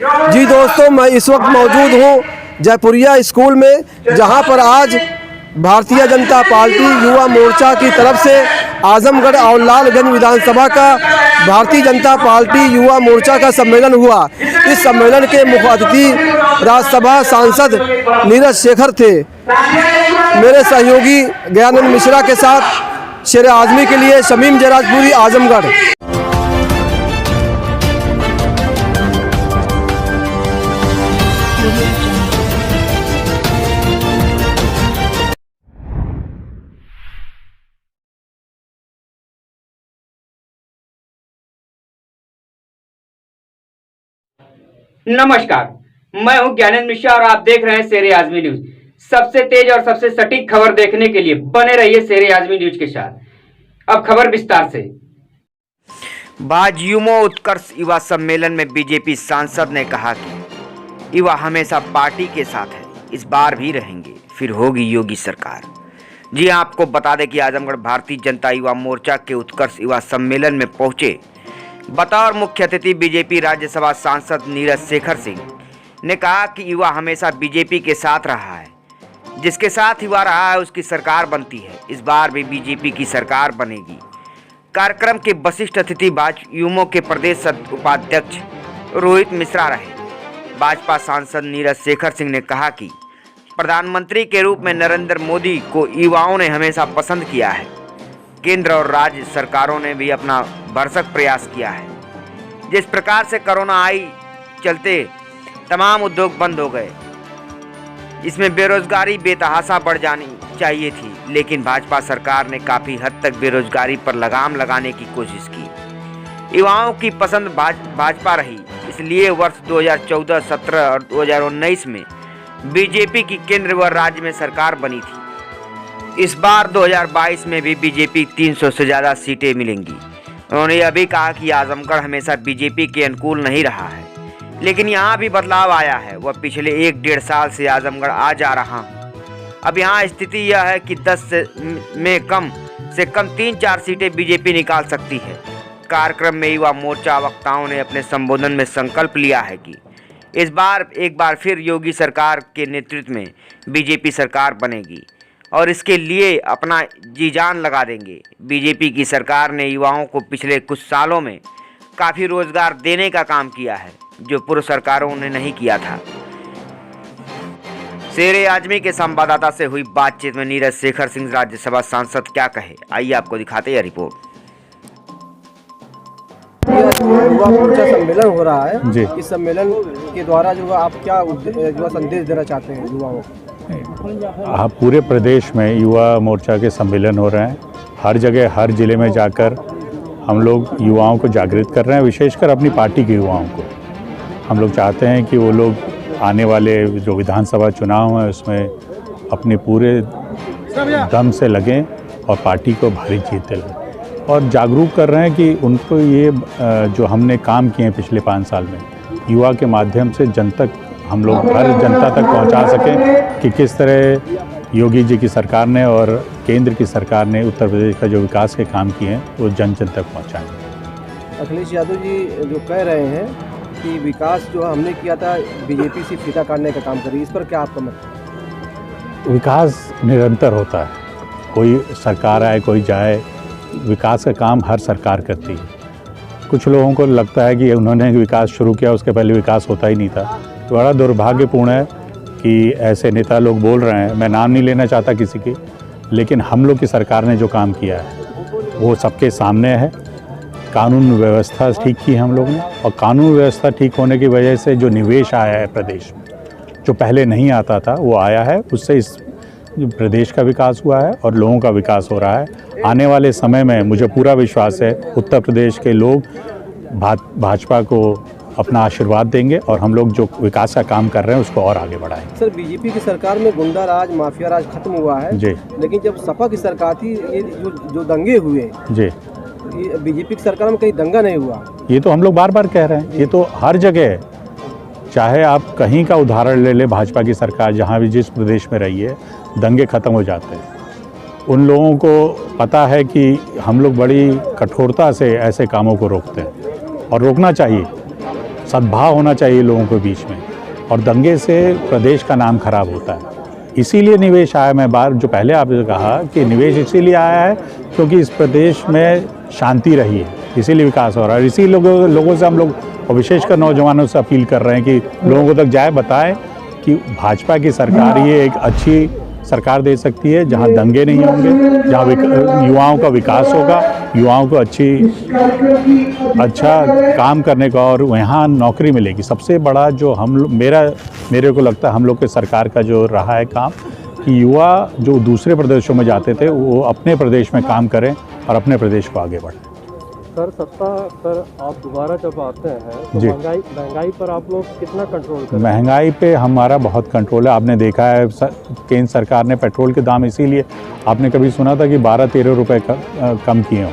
जी दोस्तों, मैं इस वक्त मौजूद हूँ जयपुरिया स्कूल में, जहाँ पर आज भारतीय जनता पार्टी युवा मोर्चा की तरफ से आजमगढ़ और लालगंज विधानसभा का भारतीय जनता पार्टी युवा मोर्चा का सम्मेलन हुआ। इस सम्मेलन के मुख्य अतिथि राज्यसभा सांसद नीरज शेखर थे। मेरे सहयोगी ज्ञानंद मिश्रा के साथ शेर आजमी के लिए शमीम जयराजपुरी, आजमगढ़। नमस्कार, मैं हूं ज्ञानंद मिश्रा और आप देख रहे हैं शेर आजमी न्यूज। सबसे तेज और सबसे सटीक खबर देखने के लिए बने रहिए शेर आजमी न्यूज के साथ। अब खबर विस्तार से। भाजयुमो उत्कर्ष युवा सम्मेलन में बीजेपी सांसद ने कहा कि युवा हमेशा पार्टी के साथ है, इस बार भी रहेंगे, फिर होगी योगी सरकार। जी आपको बता दें कि आजमगढ़ भारतीय जनता युवा मोर्चा के उत्कर्ष युवा सम्मेलन में पहुंचे बतौर मुख्य अतिथि बीजेपी राज्यसभा सांसद नीरज शेखर सिंह ने कहा कि युवा हमेशा बीजेपी के साथ रहा है, जिसके साथ युवा रहा है उसकी सरकार बनती है, इस बार भी बीजेपी की सरकार बनेगी। कार्यक्रम के वरिष्ठ अतिथि भाजयुमो के प्रदेश उपाध्यक्ष रोहित मिश्रा रहे। भाजपा सांसद नीरज शेखर सिंह ने कहा कि प्रधानमंत्री के रूप में नरेंद्र मोदी को युवाओं ने हमेशा पसंद किया है। केंद्र और राज्य सरकारों ने भी अपना भरसक प्रयास किया है। जिस प्रकार से कोरोना आई चलते तमाम उद्योग बंद हो गए, इसमें बेरोजगारी बेतहाशा बढ़ जानी चाहिए थी, लेकिन भाजपा सरकार ने काफ़ी हद तक बेरोजगारी पर लगाम लगाने की कोशिश की। युवाओं की पसंद भाजपा रही, इसलिए वर्ष 2014, 17 और 2019 में बीजेपी की केंद्र व राज्य में सरकार बनी थी। इस बार 2022 में भी बीजेपी 300 से ज़्यादा सीटें मिलेंगी। उन्होंने यह भी कहा कि आजमगढ़ हमेशा बीजेपी के अनुकूल नहीं रहा है, लेकिन यहाँ भी बदलाव आया है। वह पिछले 1-1.5 साल से आजमगढ़ आ जा रहा हूँ। अब यहाँ स्थिति यह है कि 10 में कम से कम 3-4 सीटें बीजेपी निकाल सकती है। कार्यक्रम में युवा मोर्चा वक्ताओं ने अपने संबोधन में संकल्प लिया है कि इस बार एक बार फिर योगी सरकार के नेतृत्व में बीजेपी सरकार बनेगी और इसके लिए अपना जी जान लगा देंगे। बीजेपी की सरकार ने युवाओं को पिछले कुछ सालों में काफ़ी रोजगार देने का काम किया है, जो पूर्व सरकारों ने नहीं किया था। शेर आजमी के संवाददाता से हुई बातचीत में नीरज शेखर सिंह राज्यसभा सांसद क्या कहे, आइए आपको दिखाते हैं रिपोर्ट। युवा मोर्चा सम्मेलन हो रहा है जी। इस सम्मेलन के द्वारा जो आप क्या युवा संदेश देना चाहते हैं युवाओं को? आप पूरे प्रदेश में युवा मोर्चा के सम्मेलन हो रहे हैं। हर जगह हर ज़िले में जाकर हम लोग युवाओं को जागृत कर रहे हैं, विशेषकर अपनी पार्टी के युवाओं को। हम लोग चाहते हैं कि वो लोग आने वाले जो विधानसभा चुनाव हैं उसमें अपने पूरे दम से लगें और पार्टी को भारी जीत दिलाएं, और जागरूक कर रहे हैं कि उनको ये जो हमने काम किए हैं पिछले 5 साल में, युवा के माध्यम से जन तक हम लोग हर जनता तक पहुंचा सकें कि किस तरह योगी जी की सरकार ने और केंद्र की सरकार ने उत्तर प्रदेश का जो विकास के काम किए हैं वो जन जन तक पहुंचाएं। अखिलेश यादव जी जो कह रहे हैं कि विकास जो हमने किया था बीजेपी से फीता काटने का काम करी, इस पर क्या आपका मत? विकास निरंतर होता है, कोई सरकार आए कोई जाए, विकास का काम हर सरकार करती है। कुछ लोगों को लगता है कि उन्होंने विकास शुरू किया उसके पहले विकास होता ही नहीं था। तो बड़ा दुर्भाग्यपूर्ण है कि ऐसे नेता लोग बोल रहे हैं। मैं नाम नहीं लेना चाहता किसी की, लेकिन हम लोग की सरकार ने जो काम किया है वो सबके सामने है। कानून व्यवस्था ठीक की हम लोग ने, और कानून व्यवस्था ठीक होने की वजह से जो निवेश आया है प्रदेश में, जो पहले नहीं आता था वो आया है, उससे इस प्रदेश का विकास हुआ है और लोगों का विकास हो रहा है। आने वाले समय में मुझे पूरा विश्वास है उत्तर प्रदेश के लोग भाजपा को अपना आशीर्वाद देंगे और हम लोग जो विकास का काम कर रहे हैं उसको और आगे बढ़ाएंगे। सर, बीजेपी की सरकार में गुंडा राज, माफिया राज खत्म हुआ है जी, लेकिन जब सपा की सरकार थी, ये जो दंगे हुए जी, ये बीजेपी की सरकार में कहीं दंगा नहीं हुआ। ये तो हम लोग बार बार कह रहे हैं, ये तो हर जगह, चाहे आप कहीं का उदाहरण ले ले, भाजपा की सरकार जहाँ भी जिस प्रदेश में रही है दंगे खत्म हो जाते हैं। उन लोगों को पता है कि हम लोग बड़ी कठोरता से ऐसे कामों को रोकते हैं और रोकना चाहिए। सद्भाव होना चाहिए लोगों के बीच में, और दंगे से प्रदेश का नाम खराब होता है। इसीलिए निवेश आया। मैं बार जो पहले आपने कहा कि निवेश इसीलिए आया है क्योंकि इस प्रदेश में शांति रही है, इसीलिए विकास हो रहा है। इसी लोगों से हम लोग, और विशेषकर नौजवानों से अपील कर रहे हैं कि लोगों को तक जाए, बताएं कि भाजपा की सरकार ये एक अच्छी सरकार दे सकती है, जहां दंगे नहीं होंगे, जहां युवाओं का विकास होगा, युवाओं को अच्छा काम करने का और यहाँ नौकरी मिलेगी। सबसे बड़ा जो मेरे को लगता है हम लोग के सरकार का जो रहा है काम, कि युवा जो दूसरे प्रदेशों में जाते थे वो अपने प्रदेश में काम करें और अपने प्रदेश को आगे बढ़ाएं। सर आप दोबारा जब आते हैं तो जी। महंगाई पर आप लोग कितना कंट्रोल करें? महंगाई पे हमारा बहुत कंट्रोल है। आपने देखा है केंद्र सरकार ने पेट्रोल के दाम, इसीलिए आपने कभी सुना था कि 12-13 रुपये कम किए हों।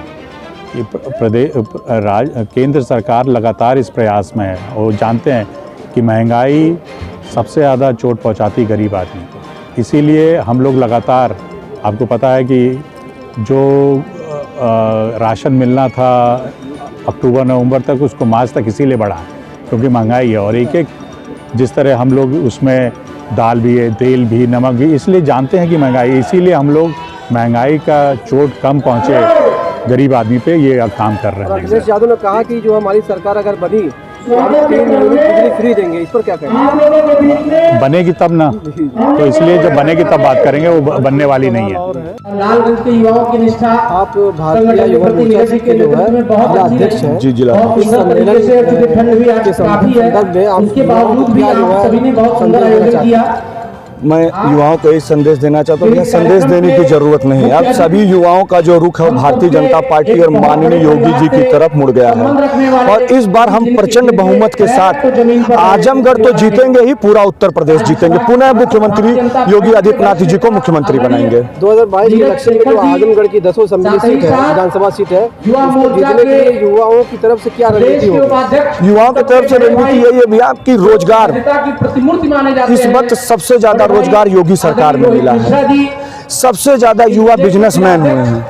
केंद्र सरकार लगातार इस प्रयास में है और जानते हैं कि महंगाई सबसे ज़्यादा चोट पहुंचाती गरीब आदमी को। इसीलिए हम लोग लगातार, आपको पता है कि जो राशन मिलना था अक्टूबर नवंबर तक, उसको मार्च तक इसीलिए बढ़ा क्योंकि महंगाई है। और एक जिस तरह हम लोग उसमें दाल भी है, तेल भी, नमक भी, इसलिए जानते हैं कि महंगाई, इसीलिए हम लोग महंगाई का चोट कम पहुँचे गरीब आदमी पे ये काम कर रहे हैं। अखिलेश यादव ने कहा कि जो हमारी सरकार अगर बनी तो हम 3 यूनिट बिजली फ्री देंगे, इस पर क्या कहेंगे? बनेगी तब ना, तो इसलिए जब बनेगी तब बात करेंगे, वो बनने वाली नहीं है। लालगंज के युवाओं की निष्ठा, आप भारतीय युवा मोर्चा के जो है जिला अध्यक्ष हैं, जी जिला इस सम्मेलन के ठंड भी आज काफी है, उसके बावजूद भी आप सभी ने बहुत सुंदर आयोजन किया। मैं युवाओं को एक संदेश देना चाहता हूँ, यह संदेश देने की जरूरत नहीं है। अब सभी युवाओं का जो रुख है भारतीय जनता पार्टी और माननीय योगी जी की तरफ मुड़ गया है, और इस बार हम प्रचंड बहुमत के साथ आजमगढ़ तो जीतेंगे ही, पूरा उत्तर प्रदेश जीतेंगे। पुनः मुख्यमंत्री योगी आदित्यनाथ जी को मुख्यमंत्री बनाएंगे। 2022 के इलेक्शन में जो आजमगढ़ की 10 असेंबली सीट है, विधानसभा सीट है, उसको जीतने के लिए युवाओं की तरफ से क्या रणनीति होगी? युवाओं की तरफ से रणनीति यही है भैया कि रोजगार, इस वक्त सबसे ज्यादा रोजगार योगी सरकार में मिला है, सबसे ज्यादा युवा बिजनेसमैन हुए हैं,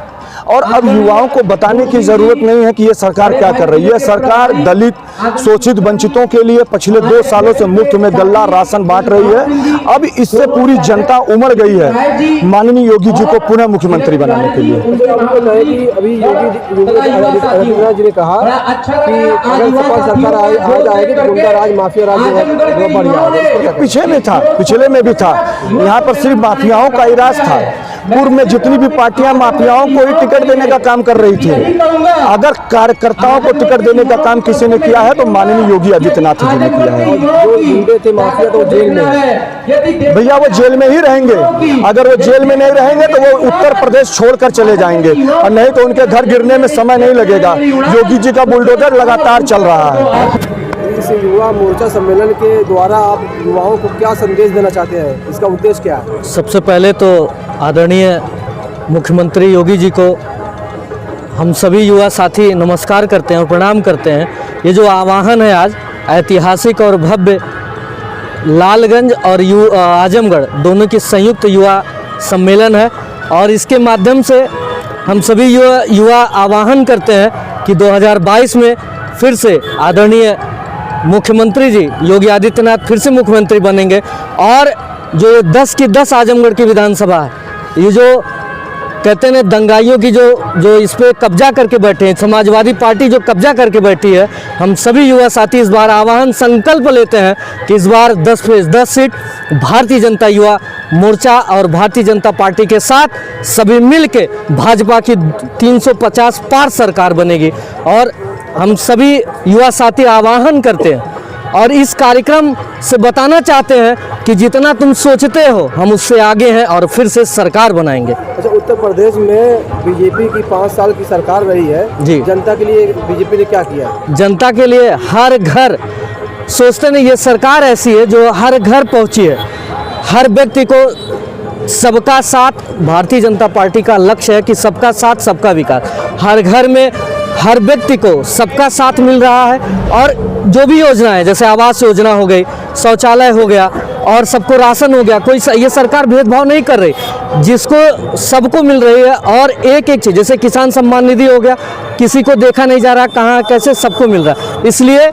और अब युवाओं को बताने की जरूरत नहीं है कि ये सरकार क्या कर रही है। सरकार दलित, शोषित, वंचितों के लिए पिछले 2 सालों से मुफ्त में गल्ला राशन बांट रही है। अब इससे पूरी जनता उमड़ गई है माननीय योगी जी को पुनः मुख्यमंत्री बनाने के लिए। अभी योगी आदित्यनाथ जी ने कहा कि अगर सपा सरकार आ जाएगी तो गुंडा राज, माफिया राज बढ़ जाएगा। पिछले में भी था, यहाँ पर सिर्फ माफियाओं का ही राज था। पूर्व में जितनी भी पार्टियां माफियाओं को ही टिकट देने का काम कर रही थी। अगर कार्यकर्ताओं को टिकट देने का काम किसी ने किया है तो माननीय योगी आदित्यनाथ जी ने किया है। जो गुंडे थे, माफिया, तो जेल में है भैया, वो जेल में ही रहेंगे। अगर वो जेल में नहीं रहेंगे तो वो उत्तर प्रदेश छोड़कर चले जाएंगे, और नहीं तो उनके घर गिरने में समय नहीं लगेगा। योगी जी का बुलडोजर लगातार चल रहा है। इस युवा मोर्चा सम्मेलन के द्वारा आप युवाओं को क्या संदेश देना चाहते हैं? इसका उद्देश्य क्या है? सबसे पहले तो आदरणीय मुख्यमंत्री योगी जी को हम सभी युवा साथी नमस्कार करते हैं और प्रणाम करते हैं। ये जो आह्वान है आज ऐतिहासिक और भव्य लालगंज और आजमगढ़ दोनों की संयुक्त युवा सम्मेलन है, और इसके माध्यम से हम सभी युवा आह्वान करते हैं कि 2022 में फिर से आदरणीय मुख्यमंत्री जी योगी आदित्यनाथ फिर से मुख्यमंत्री बनेंगे, और जो 10 की 10 आजमगढ़ की विधानसभा है, ये जो कहते हैं दंगाइयों की जो इस पे कब्जा करके बैठे हैं, समाजवादी पार्टी जो कब्जा करके बैठी है, हम सभी युवा साथी इस बार आह्वान संकल्प लेते हैं कि इस बार 10 पे 10 सीट भारतीय जनता युवा मोर्चा और भारतीय जनता पार्टी के साथ सभी मिल के भाजपा की 350 पार सरकार बनेगी। और हम सभी युवा साथी आह्वान करते हैं और इस कार्यक्रम से बताना चाहते हैं कि जितना तुम सोचते हो हम उससे आगे हैं और फिर से सरकार बनाएंगे। अच्छा, उत्तर प्रदेश में बीजेपी की 5 साल की सरकार रही है जी। जनता के लिए बीजेपी ने क्या किया? जनता के लिए हर घर, सोचते नहीं, ये सरकार ऐसी है जो हर घर पहुंची है, हर व्यक्ति को सबका साथ। भारतीय जनता पार्टी का लक्ष्य है कि सबका साथ सबका विकास। हर घर में हर व्यक्ति को सबका साथ मिल रहा है, और जो भी योजना है जैसे आवास योजना हो गई, शौचालय हो गया, और सबको राशन हो गया। कोई ये सरकार भेदभाव नहीं कर रही, जिसको सबको मिल रही है। और एक एक चीज़, जैसे किसान सम्मान निधि हो गया, किसी को देखा नहीं जा रहा कहाँ कैसे, सबको मिल रहा है। इसलिए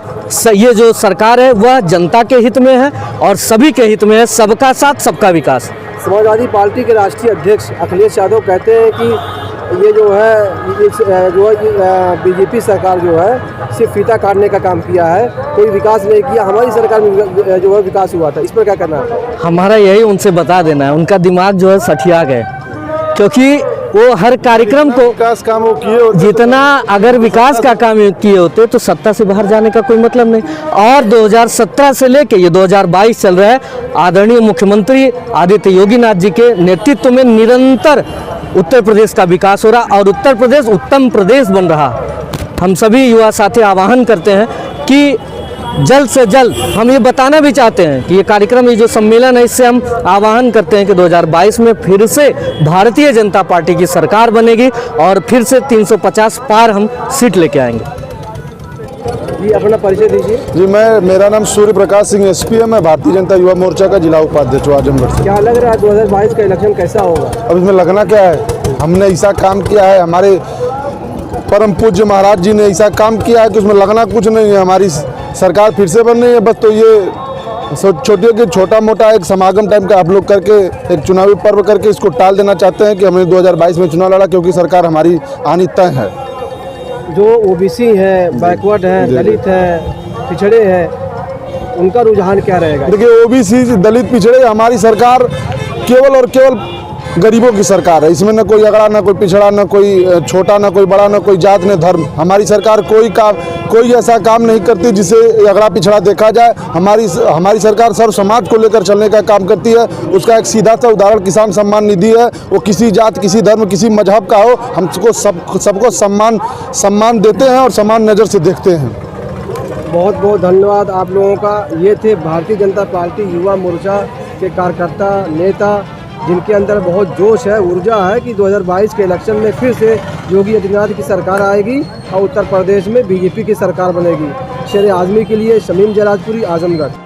ये जो सरकार है वह जनता के हित में है और सभी के हित में है, सबका साथ सबका विकास। समाजवादी पार्टी के राष्ट्रीय अध्यक्ष अखिलेश यादव कहते हैं कि ये जो है बीजेपी सरकार जो है सिर्फ फीता काटने का काम किया है, कोई विकास नहीं किया। हमारी सरकार में जो है विकास हुआ था, इस पर क्या करना है? हमारा यही उनसे बता देना है, उनका दिमाग जो है सठिया गए, क्योंकि वो हर कार्यक्रम को विकास कामों किए जितना अगर विकास का काम किए होते तो सत्ता से बाहर जाने का कोई मतलब नहीं। और 2017 से लेके ये 2022 चल रहा है, आदरणीय मुख्यमंत्री आदित्य योगीनाथ जी के नेतृत्व में निरंतर उत्तर प्रदेश का विकास हो रहा और उत्तर प्रदेश उत्तम प्रदेश बन रहा। हम सभी युवा साथी आह्वान करते हैं कि जल्द से जल्द, हम ये बताना भी चाहते हैं कि ये कार्यक्रम, ये जो सम्मेलन है, इससे हम आह्वान करते हैं कि 2022 में फिर से भारतीय जनता पार्टी की सरकार बनेगी और फिर से 350 पार हम सीट लेके आएंगे। जी अपना परिचय दीजिए। जी मेरा नाम सूर्य प्रकाश सिंह एसपी है। मैं भारतीय जनता युवा मोर्चा का जिला उपाध्यक्ष हूँ आजमगढ़ से। क्या लग रहा है 2022 का इलेक्शन कैसा होगा? अब इसमें लगना क्या है, हमने ऐसा काम किया है, हमारे परम पूज्य महाराज जी ने ऐसा काम किया है कि उसमें लगना कुछ नहीं है। हमारी सरकार फिर से बन रही है, बस तो ये छोटा मोटा एक समागम टाइम का आप लोग करके एक चुनावी पर्व करके इसको टाल देना चाहते हैं कि हमें 2022 में चुनाव लड़ा, क्योंकि सरकार हमारी आनी तय है। जो ओबीसी है, बैकवर्ड है, दलित है, पिछड़े हैं, उनका रुझान क्या रहेगा? देखिए, ओबीसी दलित पिछड़े, हमारी सरकार केवल और केवल गरीबों की सरकार है। इसमें न कोई अगड़ा, न कोई पिछड़ा, न कोई छोटा, न कोई बड़ा, न कोई जात, न धर्म। हमारी सरकार कोई ऐसा काम नहीं करती जिसे अगड़ा पिछड़ा देखा जाए। हमारी सरकार सर्व समाज को लेकर चलने का काम करती है। उसका एक सीधा सा उदाहरण किसान सम्मान निधि है। वो किसी जात, किसी धर्म, किसी मजहब का हो, हमको सबको सम्मान देते हैं और समान नज़र से देखते हैं। बहुत बहुत धन्यवाद आप लोगों का। ये थे भारतीय जनता पार्टी युवा मोर्चा के कार्यकर्ता, नेता, जिनके अंदर बहुत जोश है, ऊर्जा है कि 2022 के इलेक्शन में फिर से योगी आदित्यनाथ की सरकार आएगी और उत्तर प्रदेश में बीजेपी की सरकार बनेगी। शेर आज़मी के लिए शमीम जलालपुरी, आजमगढ़।